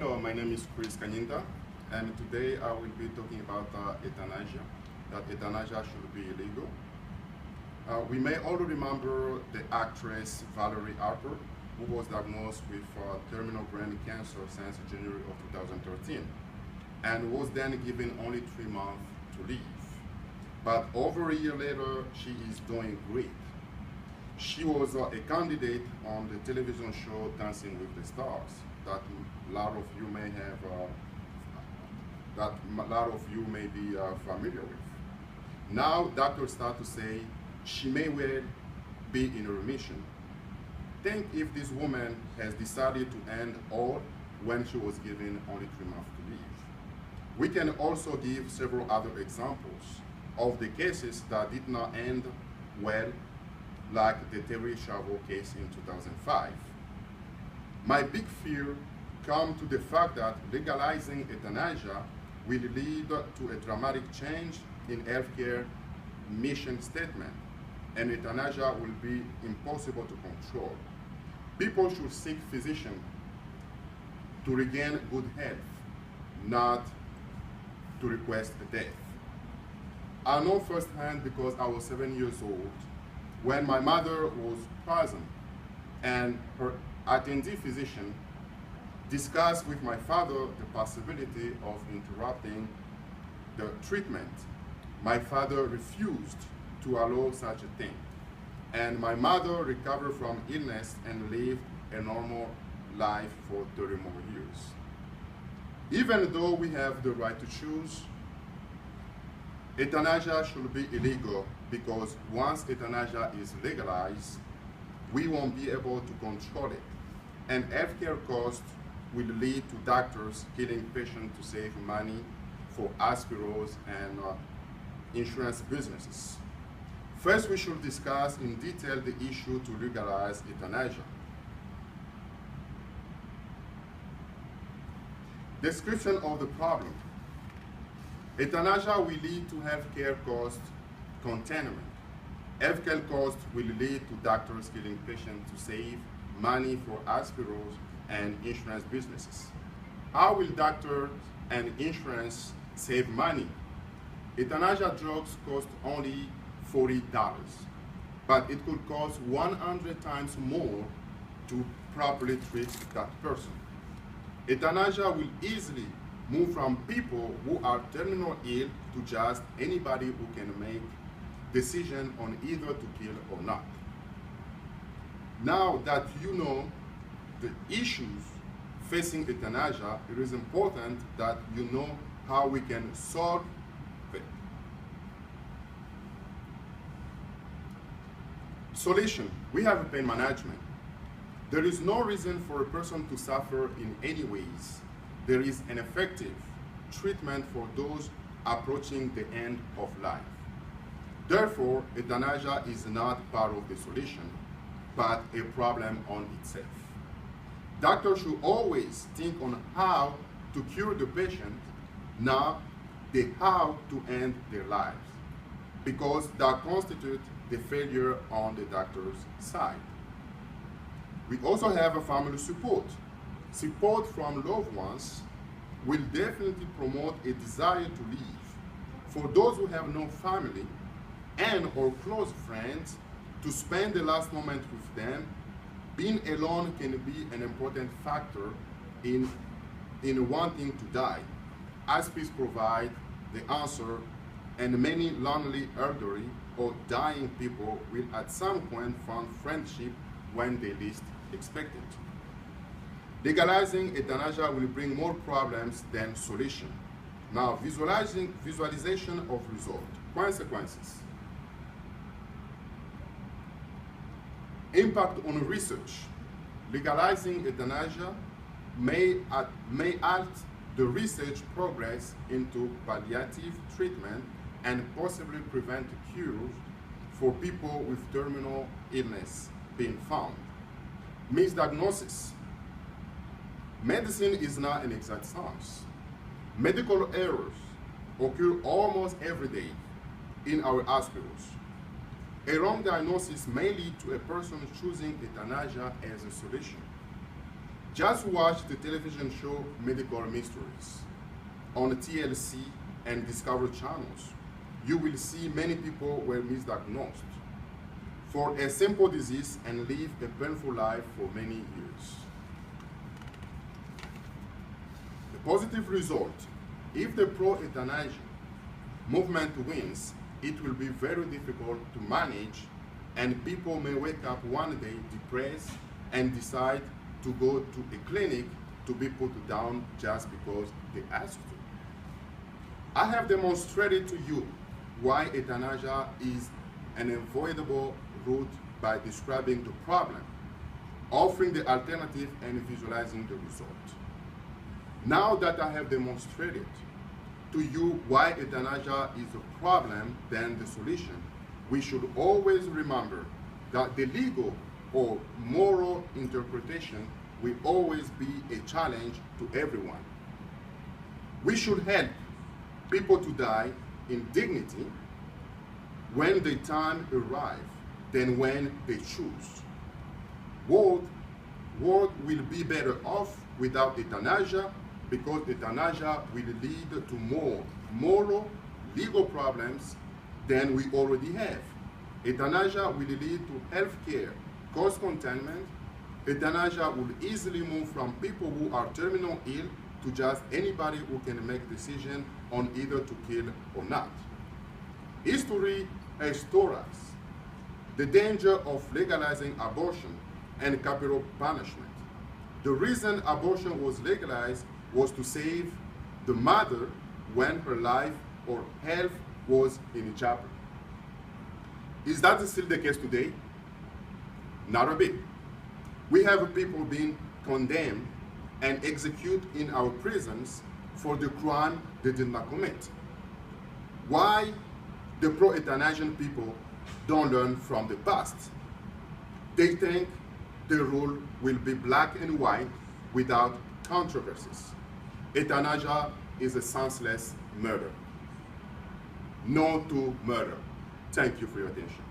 Hello, my name is Chris Kanyinda, and today I will be talking about euthanasia, that euthanasia should be illegal. We may all remember the actress Valerie Harper, who was diagnosed with terminal brain cancer since January of 2013, and was then given only 3 months to live. But over a year later, she is doing great. She was a candidate on the television show Dancing with the Stars that a lot of you may be familiar with. Now doctors start to say she may well be in remission. Think if this woman has decided to end all when she was given only 3 months to live. We can also give several other examples of the cases that did not end well, like the Terry Chavo case in 2005. My big fear comes to the fact that legalizing euthanasia will lead to a dramatic change in healthcare mission statement, and euthanasia will be impossible to control. People should seek physicians to regain good health, not to request death. I know firsthand because I was 7 years old when my mother was present and her attending physician discussed with my father the possibility of interrupting the treatment. My father refused to allow such a thing, and my mother recovered from illness and lived a normal life for 30 more years. Even though we have the right to choose, euthanasia should be illegal because once euthanasia is legalized, we won't be able to control it, and healthcare costs will lead to doctors killing patients to save money for hospitals and insurance businesses. First, we should discuss in detail the issue to legalize euthanasia. Description of the problem. Euthanasia will lead to healthcare cost containment. Healthcare costs will lead to doctors killing patients to save money for hospitals and insurance businesses. How will doctors and insurance save money? Euthanasia drugs cost only $40, but it could cost 100 times more to properly treat that person. Euthanasia will easily move from people who are terminally ill to just anybody who can make decision on either to kill or not. Now that you know the issues facing euthanasia, it is important that you know how we can solve it. Solution. We have a pain management. There is no reason for a person to suffer in any ways. There is an effective treatment for those approaching the end of life. Therefore, euthanasia is not part of the solution, but a problem on itself. Doctors should always think on how to cure the patient, not the how to end their lives, because that constitutes the failure on the doctor's side. We also have a family support. Support from loved ones will definitely promote a desire to live. For those who have no family and or close friends to spend the last moment with them, being alone can be an important factor in wanting to die. Hospice provide the answer, and many lonely elderly or dying people will at some point find friendship when they least expect it. Legalizing euthanasia will bring more problems than solution. Now, visualization of result. Consequences. Impact on research. Legalizing euthanasia may halt the research progress into palliative treatment and possibly prevent cures for people with terminal illness being found. Misdiagnosis. Medicine is not an exact science. Medical errors occur almost every day in our hospitals. A wrong diagnosis may lead to a person choosing euthanasia as a solution. Just watch the television show Medical Mysteries on TLC and Discovery channels. You will see many people were misdiagnosed for a simple disease and live a painful life for many years. The positive result: if the pro-euthanasia movement wins, it will be very difficult to manage, and people may wake up one day depressed and decide to go to a clinic to be put down just because they asked to. I have demonstrated to you why euthanasia is an avoidable route by describing the problem, offering the alternative, and visualizing the result. Now that I have demonstrated to you why euthanasia is a problem than the solution, we should always remember that the legal or moral interpretation will always be a challenge to everyone. We should help people to die in dignity when the time arrives than when they choose. World will be better off without euthanasia, because euthanasia will lead to more moral, legal problems than we already have. Euthanasia will lead to healthcare cost containment. Euthanasia will easily move from people who are terminal ill to just anybody who can make decision on either to kill or not. History has taught us the danger of legalizing abortion and capital punishment. The reason abortion was legalized was to save the mother when her life or health was in jeopardy. Is that still the case today? Not a bit. We have people being condemned and executed in our prisons for the crime they did not commit. Why the pro-euthanasian people don't learn from the past? They think the rule will be black and white without controversies. Euthanasia is a senseless murder. No to murder. Thank you for your attention.